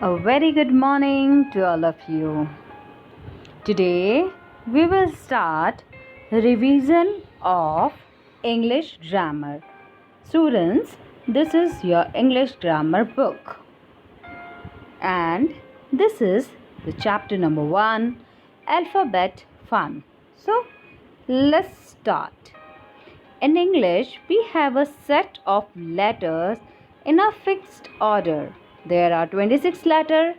A very good morning to all of you. Today we will start revision of English grammar. Students, this is your English grammar book. And this is the chapter number 1, Alphabet Fun. So, let's start. In English, we have a set of letters in a fixed order. There are 26 letters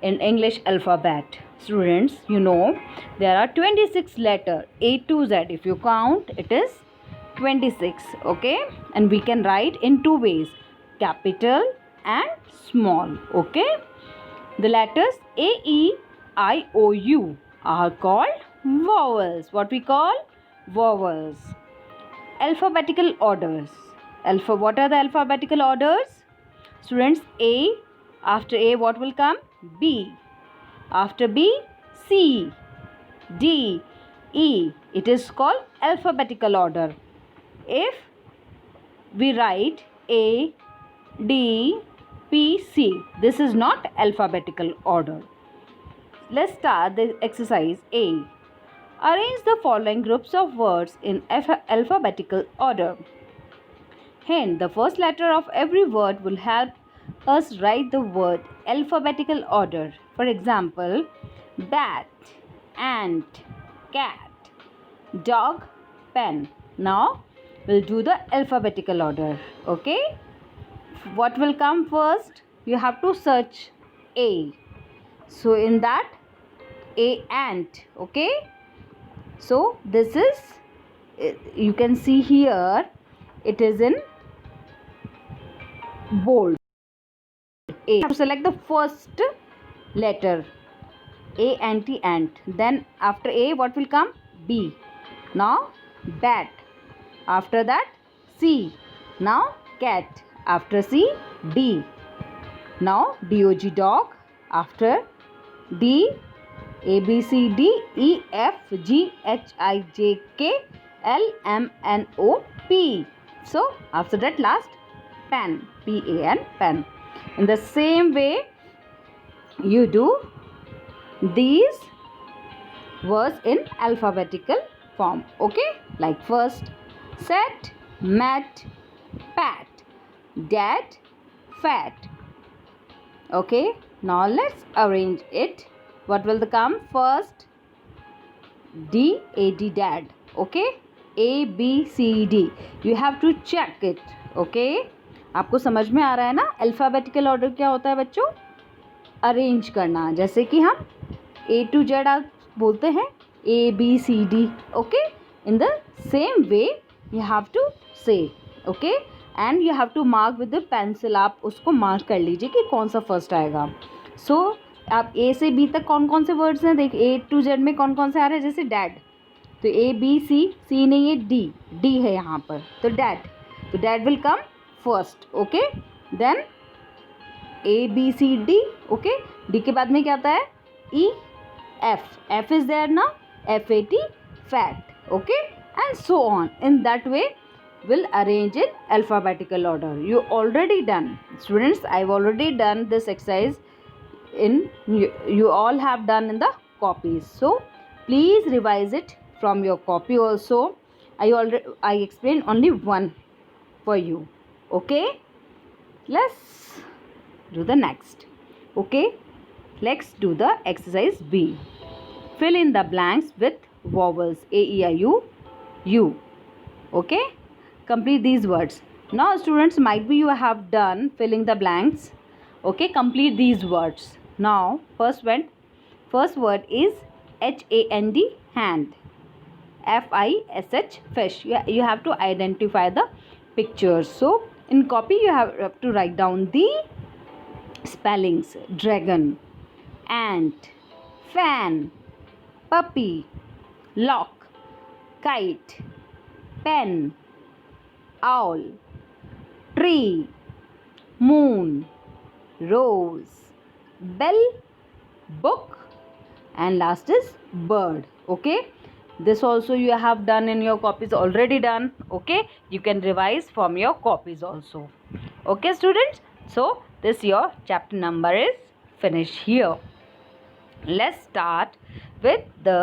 in English alphabet. Students, you know there are 26 letters A to Z. If you count, it is 26. Okay, and we can write in two ways, capital and small. Okay, the letters A, E, I, O, U are called vowels. What we call vowels. Alphabetical orders. What are the alphabetical orders? Students, A. After A, what will come? B. After B, C, D, E. It is called alphabetical order. If we write A, D, P, C, this is not alphabetical order. Let's start the exercise A. Arrange the following groups of words in alphabetical order. Hence, the first letter of every word will help us write the word alphabetical order. For example, bat, ant, cat, dog, pen. Now, we'll do the alphabetical order. Okay? What will come first? You have to search A. So, in that, A, ant. Okay? So, this is, you can see here, it is in bold. A. You have to select the first letter. A, anti, ant. Then after A, what will come? B. Now, bat. After that, C. Now, cat. After C, D. Now, D-O-G, dog. After D, A, B, C, D, E, F, G, H, I, J, K, L, M, N, O, P. So, after that, last, pen. P-A-N, pen. In the same way, you do these words in alphabetical form. Okay? Like first, set, mat, pat, dad, fat. Okay? Now, let's arrange it. What will come first? D, A, D, dad. Okay? A, B, C, D. You have to check it. Okay? आपको समझ में आ रहा है ना alphabetical order क्या होता है बच्चों? अरेंज करना. जैसे कि हम A to Z आप बोलते हैं A, B, C, D. Okay? In the same way you have to say. Okay? And you have to mark with the pencil. आप उसको मार्क कर लीजिए कि कौन सा फर्स्ट आएगा. So आप A से B तक कौन कौन से वर्ड्स हैं? देख A to Z में कौन कौन से आ रहे हैं? जैसे डैड, तो A, B, C नहीं है, D है यहाँ पर, तो डैड. तो dad will come first. Okay, then A, B, C, D. Okay, D के बाद में क्या आता है? E, F is there ना, F-A-T, fat. Okay, and so on. In that way will arrange in alphabetical order. You already done, students. I've already done this exercise in you all have done in the copies. So please revise it from your copy also. I explained only one for you. Okay, let's do the next. Okay, let's do the exercise B. Fill in the blanks with vowels A, E, I, U. Okay, complete these words. Now students, might be you have done filling the blanks. Okay, complete these words. Now first word is H-A-N-D, hand. F-I-S-H, fish. You have to identify the pictures. So in copy you have to write down the spellings. Dragon, ant, fan, puppy, lock, kite, pen, owl, tree, moon, rose, bell, book, and last is bird. Okay, this also you have done in your copies, already done. Okay, you can revise from your copies also. Okay students, so this your chapter number is finish here. Let's start with the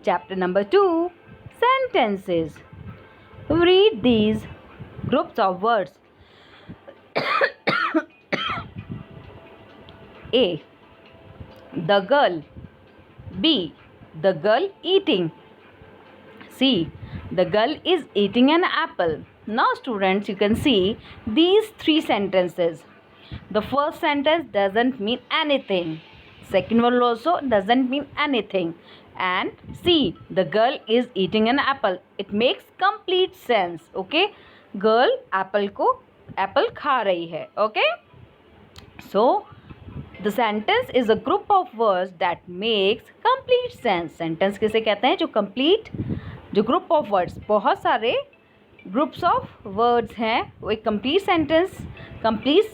chapter number 2, sentences. Read these groups of words. A. The girl. B. The girl eating. C. The girl is eating an apple. Now students, you can see these three sentences. The first sentence doesn't mean anything. Second one also doesn't mean anything. And C. The girl is eating an apple. It makes complete sense. Okay. Girl apple खा रही है. Okay. So the sentence is a group of words that makes complete sense. Sentence किसे कहते हैं? जो complete, जो group of words, बहुत सारे groups of words हैं, वो एक complete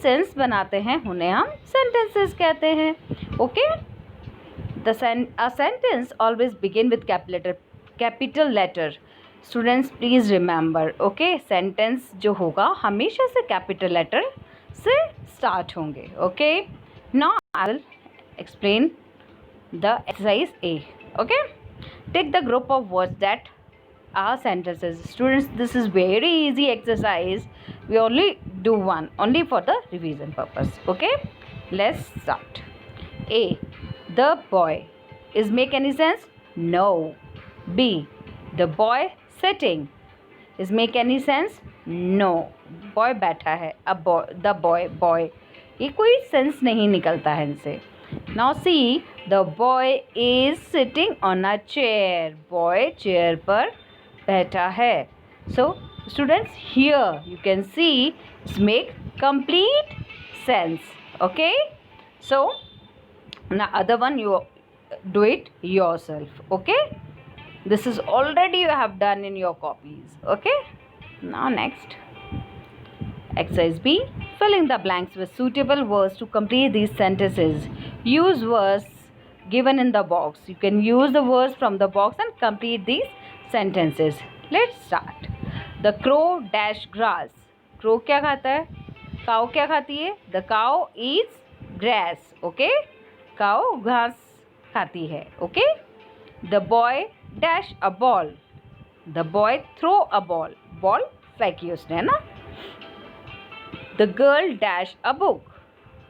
sense बनाते हैं, उन्हें हम sentences कहते हैं. Okay? A sentence always begin with capital letter. Students, please remember. Okay? Sentence जो होगा हमेशा से capital letter से start होंगे. Okay? Now I will explain the exercise A. Okay? Take the group of words that are sentences. Students, this is very easy exercise. We only do one, only for the revision purpose. Okay? Let's start. A. The boy. Is make any sense? No. B. The boy sitting. Is make any sense? No. Boy बैठा है. The boy. ये कोई sense नहीं निकलता है इनसे. Now see, the boy is sitting on a chair. Boy chair पर बैठा है. So students, here you can see it's make complete sense. Okay? So now other one you do it yourself. Okay? This is already you have done in your copies. Okay? Now next. Exercise B. Fill in the blanks with suitable words to complete these sentences. Use words given in the box. You can use the words from the box and complete these sentences. Let's start. The crow dash grass. Crow क्या खाता है? Cow क्या खाती है? The cow eats grass. Okay? Cow घास खाती है. Okay? The boy dash a ball. The boy throw a ball. Ball फेंकी उसने, है ना? The girl dash a book.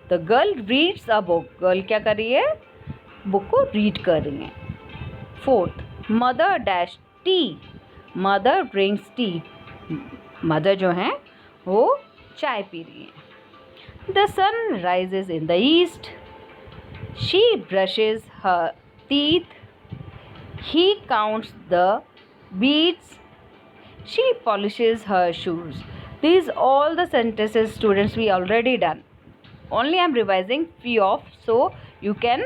The girl reads a book. Girl क्या कर रही है? बुक को रीड कर रही है. Fourth, mother dash tea. Mother drinks tea. Mother जो है वो चाय पी रही है. The sun rises in the east. She brushes her teeth. He counts the beads. She polishes her shoes. These all the sentences, students, we already done. Only I am revising few of, so you can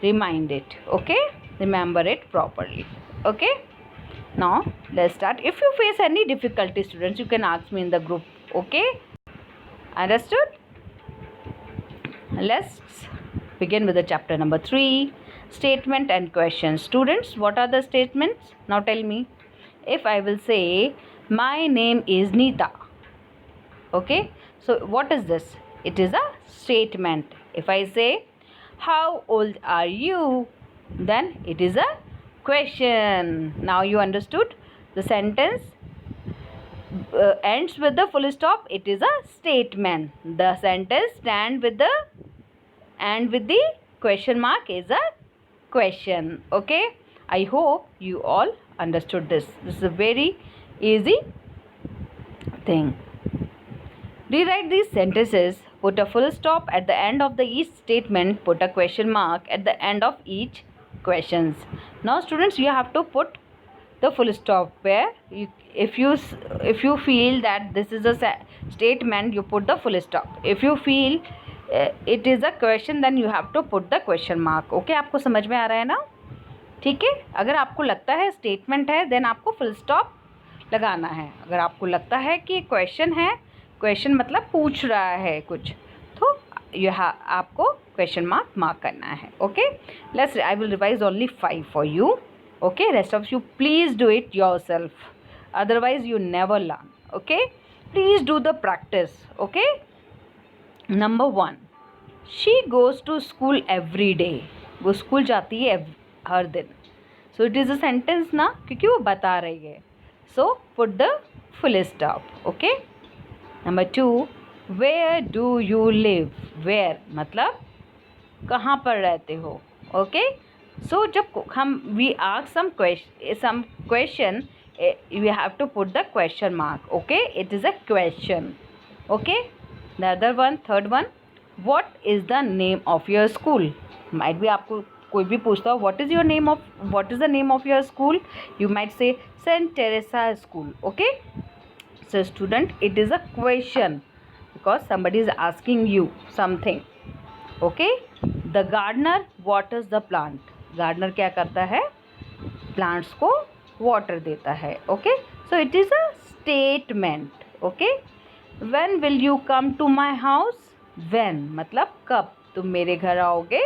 remind it. Okay? Remember it properly. Okay? Now let's start. If you face any difficulty, students, you can ask me in the group. Okay? Understood? Let's begin with the chapter number 3, statement and questions. Students, what are the statements? Now tell me. If I will say, my name is Neeta. Okay? So what is this? It is a statement. If I say, how old are you? Then it is a question. Now you understood? The sentence ends with the full stop. It is a statement. The sentence stand with the question mark is a question. Okay? I hope you all understood this. This is a very easy thing. Rewrite these sentences. Put a full stop at the end of each statement. Put a question mark at the end of each questions. Now students, you have to put the full stop where if you feel that this is a statement, you put the full stop. If you feel it is a question, then you have to put the question mark. Okay? आपको समझ में आ रहा है ना? ठीक है? अगर आपको लगता है स्टेटमेंट है, देन आपको फुल स्टॉप लगाना है. अगर आपको लगता है कि क्वेश्चन है, क्वेश्चन मतलब पूछ रहा है कुछ, तो आपको क्वेश्चन मार्क करना है. Okay? Let's I will revise only 5 for you. Okay? Rest of you please do it yourself, otherwise you never learn. Okay? Please do the practice. Okay? Number 1, she goes to school every day, वो school जाती है हर दिन. So it is a sentence ना, क्योंकि वो बता रही है. So put the full stop. Okay. Number 2, where do you live. Where मतलब कहाँ पर रहते हो. ओके. सो जब हम we ask some question, you have to put the question mark. Okay, it is a question. Okay. The other one, third one, what is the name of your school. might be आपको कोई भी पूछता हो what is the name of your school, you might say Saint Teresa School. Okay. So student, it is a question because somebody is asking you something. Okay. The gardener waters the plant. gardener क्या करता है, plants को water देता है. Okay. So it is a statement. Okay. When will you come to my house. When मतलब कब तुम मेरे घर आओगे.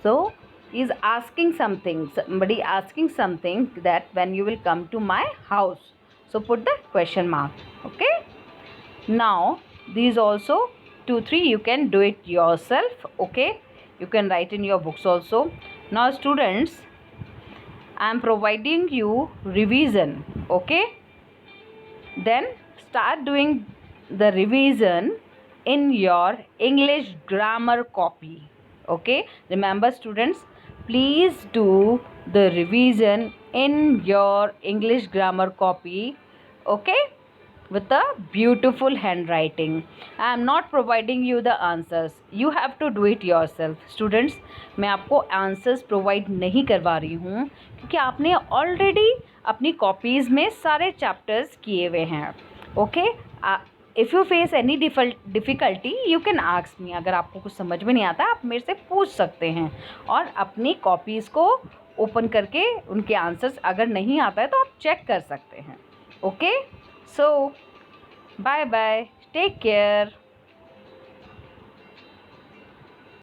So is asking something, somebody asking something that when you will come to my house. So put the question mark. Okay. Now these also 2 3 you can do it yourself. Okay. You can write in your books also. Now students, I am providing you revision. Okay. Then start doing the revision in your English grammar copy. Okay. Remember students, please do the revision in your English grammar copy. Okay. With a beautiful handwriting. I am not providing you the answers. You have to do it yourself. Students, मैं आपको answers provide नहीं करवा रही हूँ क्योंकि आपने already अपनी copies में सारे chapters किए हुए हैं. Okay? If you face any difficulty, you can ask me. अगर आपको कुछ समझ में नहीं आता आप मेरे से पूछ सकते हैं और अपनी copies को open करके उनके answers अगर नहीं आता है तो आप check कर सकते हैं. Okay? So, bye bye. Take care.